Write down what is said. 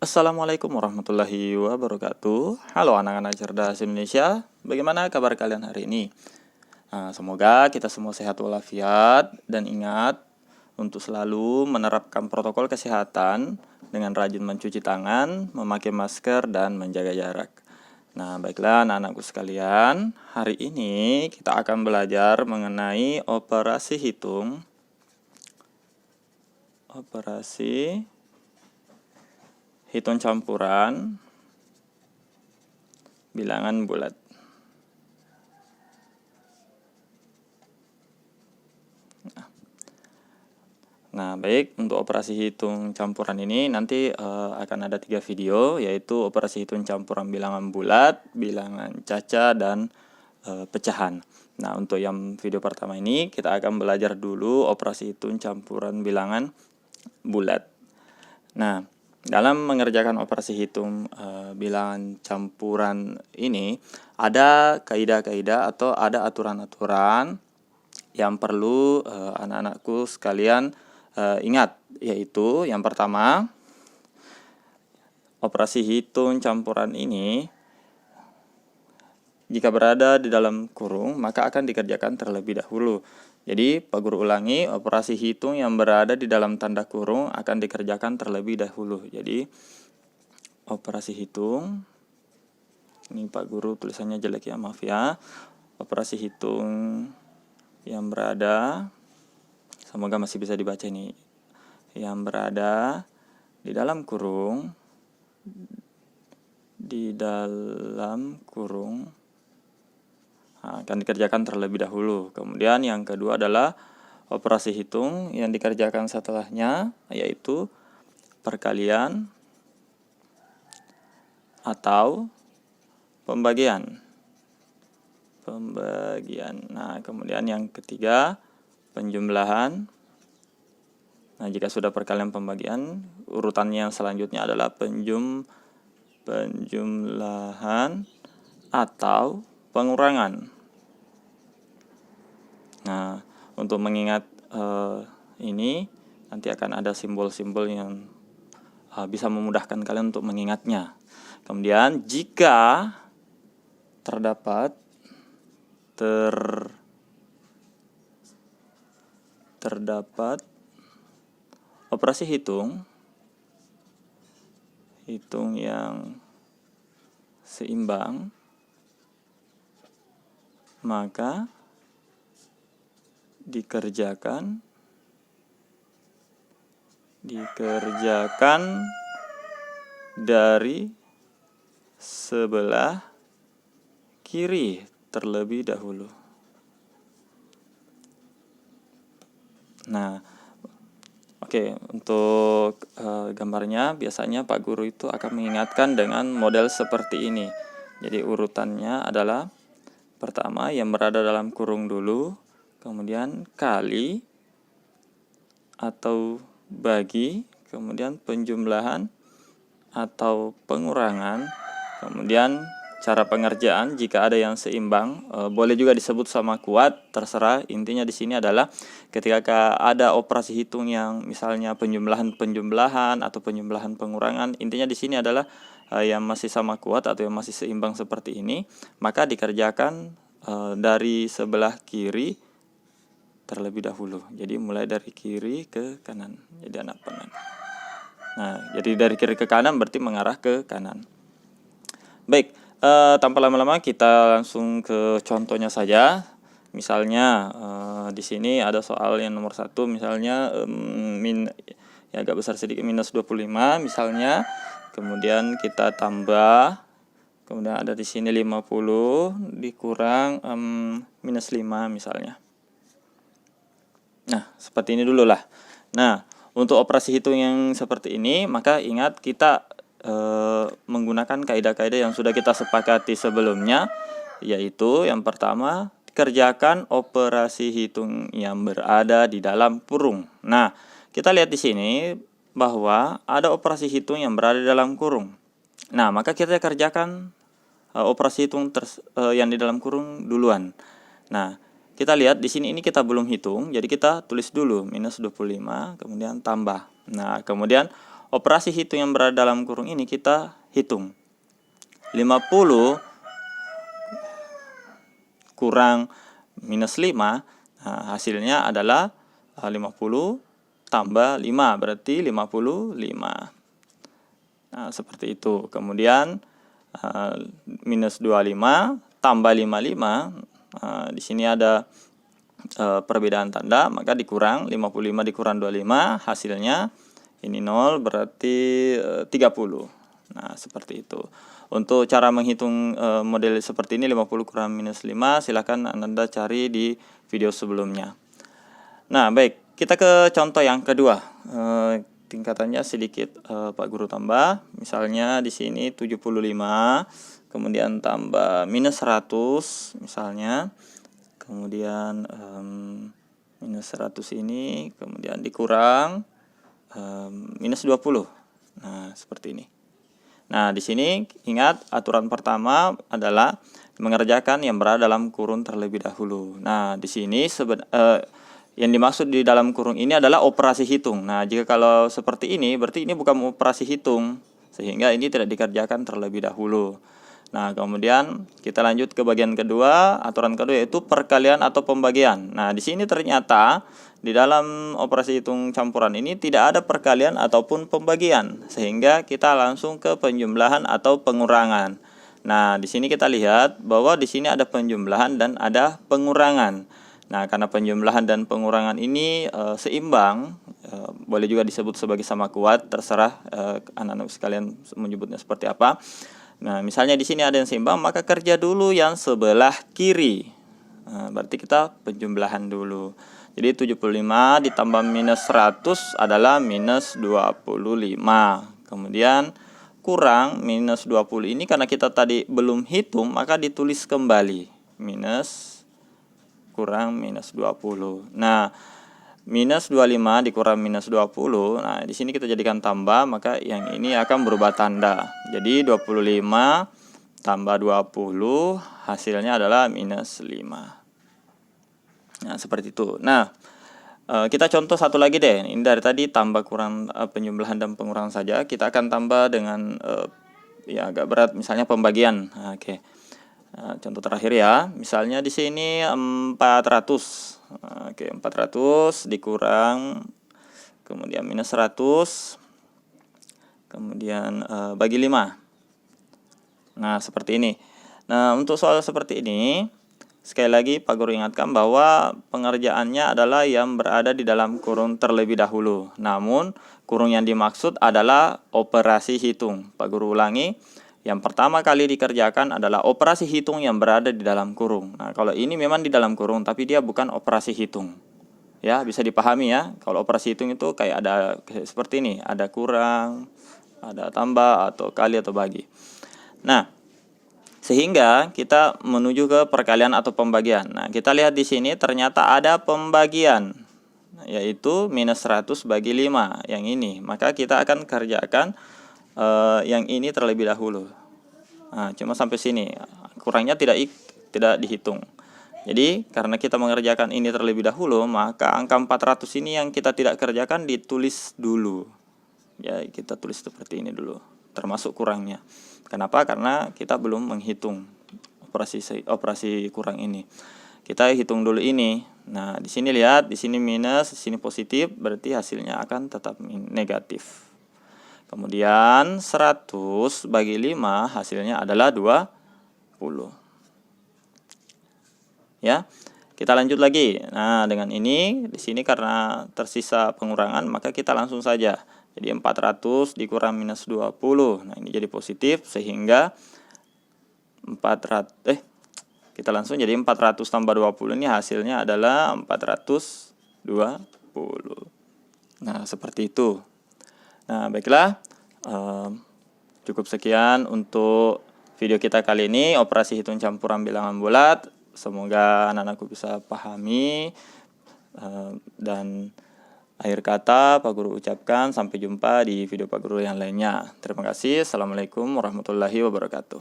Assalamualaikum warahmatullahi wabarakatuh. Halo anak-anak cerdas Indonesia, bagaimana kabar kalian hari ini? Semoga kita semua sehat walafiat dan ingat untuk selalu menerapkan protokol kesehatan dengan rajin mencuci tangan, memakai masker, dan menjaga jarak. Nah, baiklah anak-anakku sekalian, hari ini kita akan belajar mengenai operasi hitung. Operasi hitung campuran bilangan bulat. Nah, baik, untuk operasi hitung campuran ini nanti akan ada 3 video, yaitu operasi hitung campuran bilangan bulat, bilangan caca, dan pecahan. Nah, untuk yang video pertama ini kita akan belajar dulu operasi hitung campuran bilangan bulat. Nah, dalam mengerjakan operasi hitung bilangan campuran ini ada kaidah-kaidah atau ada aturan-aturan yang perlu anak-anakku sekalian ingat, yaitu yang pertama, operasi hitung campuran ini jika berada di dalam kurung maka akan dikerjakan terlebih dahulu. Jadi Pak Guru ulangi, operasi hitung yang berada di dalam tanda kurung akan dikerjakan terlebih dahulu. Jadi operasi hitung, ini Pak Guru tulisannya jelek ya, maaf ya. Operasi hitung yang berada, semoga masih bisa dibaca ini, yang berada di dalam kurung, akan dikerjakan terlebih dahulu. Kemudian yang kedua adalah operasi hitung yang dikerjakan setelahnya, yaitu perkalian atau pembagian. Nah, kemudian yang ketiga, penjumlahan. Nah, jika sudah perkalian pembagian, urutannya selanjutnya adalah penjumlahan atau pengurangan. Nah, untuk mengingat ini nanti akan ada simbol-simbol yang bisa memudahkan kalian untuk mengingatnya. Kemudian jika terdapat operasi hitung yang seimbang, maka dikerjakan dari sebelah kiri terlebih dahulu. Nah, oke, untuk gambarnya biasanya Pak Guru itu akan mengingatkan dengan model seperti ini. Jadi urutannya adalah pertama yang berada dalam kurung dulu, kemudian kali atau bagi, kemudian penjumlahan atau pengurangan, kemudian cara pengerjaan jika ada yang seimbang, boleh juga disebut sama kuat, terserah. Intinya di sini adalah ketika ada operasi hitung yang misalnya penjumlahan atau penjumlahan pengurangan, intinya di sini adalah yang masih sama kuat atau yang masih seimbang seperti ini, maka dikerjakan dari sebelah kiri terlebih dahulu. Jadi mulai dari kiri ke kanan. Jadi anak pengen. Nah, jadi dari kiri ke kanan berarti mengarah ke kanan. Baik, tanpa lama-lama kita langsung ke contohnya saja. Misalnya di sini ada soal yang nomor 1, misalnya ya agak besar sedikit, minus 25 misalnya. Kemudian kita tambah, kemudian ada di sini 50 dikurang minus 5 misalnya. Nah, seperti ini dulu lah. Nah, untuk operasi hitung yang seperti ini, maka ingat kita menggunakan kaidah-kaidah yang sudah kita sepakati sebelumnya, yaitu yang pertama, kerjakan operasi hitung yang berada di dalam kurung. Nah, kita lihat di sini bahwa ada operasi hitung yang berada di dalam kurung. Nah, maka kita kerjakan operasi hitung yang di dalam kurung duluan. Nah, kita lihat di sini ini kita belum hitung, jadi kita tulis dulu minus 25, kemudian tambah. Nah, kemudian operasi hitung yang berada dalam kurung ini kita hitung. 50 kurang minus 5, nah, hasilnya adalah 50 tambah 5, berarti 55. Nah, seperti itu. Kemudian minus 25 tambah 55, di sini ada perbedaan tanda, maka dikurang 55 dikurang 25, hasilnya ini 0, berarti 30. Nah, seperti itu. Untuk cara menghitung model seperti ini 50 kurang minus 5, silakan Anda cari di video sebelumnya. Nah, baik, kita ke contoh yang kedua. Tingkatannya sedikit Pak Guru tambah. Misalnya di sini 75, kemudian tambah minus 100 misalnya. Kemudian minus 100 ini kemudian dikurang minus 20. Nah, seperti ini. Nah, di sini ingat aturan pertama adalah mengerjakan yang berada dalam kurung terlebih dahulu. Nah, di sini yang dimaksud di dalam kurung ini adalah operasi hitung. Nah, jika kalau seperti ini, berarti ini bukan operasi hitung, sehingga ini tidak dikerjakan terlebih dahulu. Nah, kemudian kita lanjut ke bagian kedua, aturan kedua yaitu perkalian atau pembagian. Nah, di sini ternyata di dalam operasi hitung campuran ini tidak ada perkalian ataupun pembagian, sehingga kita langsung ke penjumlahan atau pengurangan. Nah, di sini kita lihat bahwa di sini ada penjumlahan dan ada pengurangan. Nah, karena penjumlahan dan pengurangan ini seimbang, boleh juga disebut sebagai sama kuat, terserah anak-anak sekalian menyebutnya seperti apa. Nah, misalnya di sini ada yang seimbang, maka kerja dulu yang sebelah kiri. Nah, berarti kita penjumlahan dulu. Jadi 75 ditambah minus 100 adalah minus 25. Kemudian kurang minus 20 ini karena kita tadi belum hitung, maka ditulis kembali. Minus kurang minus 20. Nah, minus 25 dikurang minus 20. Nah, di sini kita jadikan tambah, maka yang ini akan berubah tanda. Jadi 25 tambah 20 hasilnya adalah minus 5. Nah, seperti itu. Nah, kita contoh satu lagi deh. Ini dari tadi tambah kurang penjumlahan dan pengurangan saja. Kita akan tambah dengan ya agak berat, misalnya pembagian. Nah, oke. Contoh terakhir ya. Misalnya di sini 400. Oke, 400 dikurang kemudian minus 100 kemudian bagi 5. Nah, seperti ini. Nah, untuk soal seperti ini sekali lagi Pak Guru ingatkan bahwa pengerjaannya adalah yang berada di dalam kurung terlebih dahulu. Namun kurung yang dimaksud adalah operasi hitung. Pak Guru ulangi. Yang pertama kali dikerjakan adalah operasi hitung yang berada di dalam kurung. Nah, kalau ini memang di dalam kurung, tapi dia bukan operasi hitung. Ya, bisa dipahami ya. Kalau operasi hitung itu kayak ada seperti ini, ada kurang, ada tambah, atau kali, atau bagi. Nah, sehingga kita menuju ke perkalian atau pembagian. Nah, kita lihat di sini ternyata ada pembagian, yaitu minus 100 bagi 5, yang ini. Maka kita akan kerjakan yang ini terlebih dahulu. Nah, cuma sampai sini, kurangnya tidak dihitung. Jadi karena kita mengerjakan ini terlebih dahulu, maka angka 400 ini yang kita tidak kerjakan ditulis dulu. Ya, kita tulis seperti ini dulu, termasuk kurangnya. Kenapa? Karena kita belum menghitung operasi kurang ini. Kita hitung dulu ini. Nah, di sini lihat, di sini minus, di sini positif, berarti hasilnya akan tetap negatif. Kemudian 100 bagi 5 hasilnya adalah 20. Ya. Kita lanjut lagi. Nah, dengan ini di sini karena tersisa pengurangan, maka kita langsung saja. Jadi 400 dikurang minus 20. Nah, ini jadi positif sehingga kita langsung jadi 400 tambah 20 ini hasilnya adalah 420. Nah, seperti itu. Nah, baiklah, cukup sekian untuk video kita kali ini, operasi hitung campuran bilangan bulat. Semoga anak-anakku bisa pahami, dan akhir kata Pak Guru ucapkan sampai jumpa di video Pak Guru yang lainnya. Terima kasih. Assalamualaikum warahmatullahi wabarakatuh.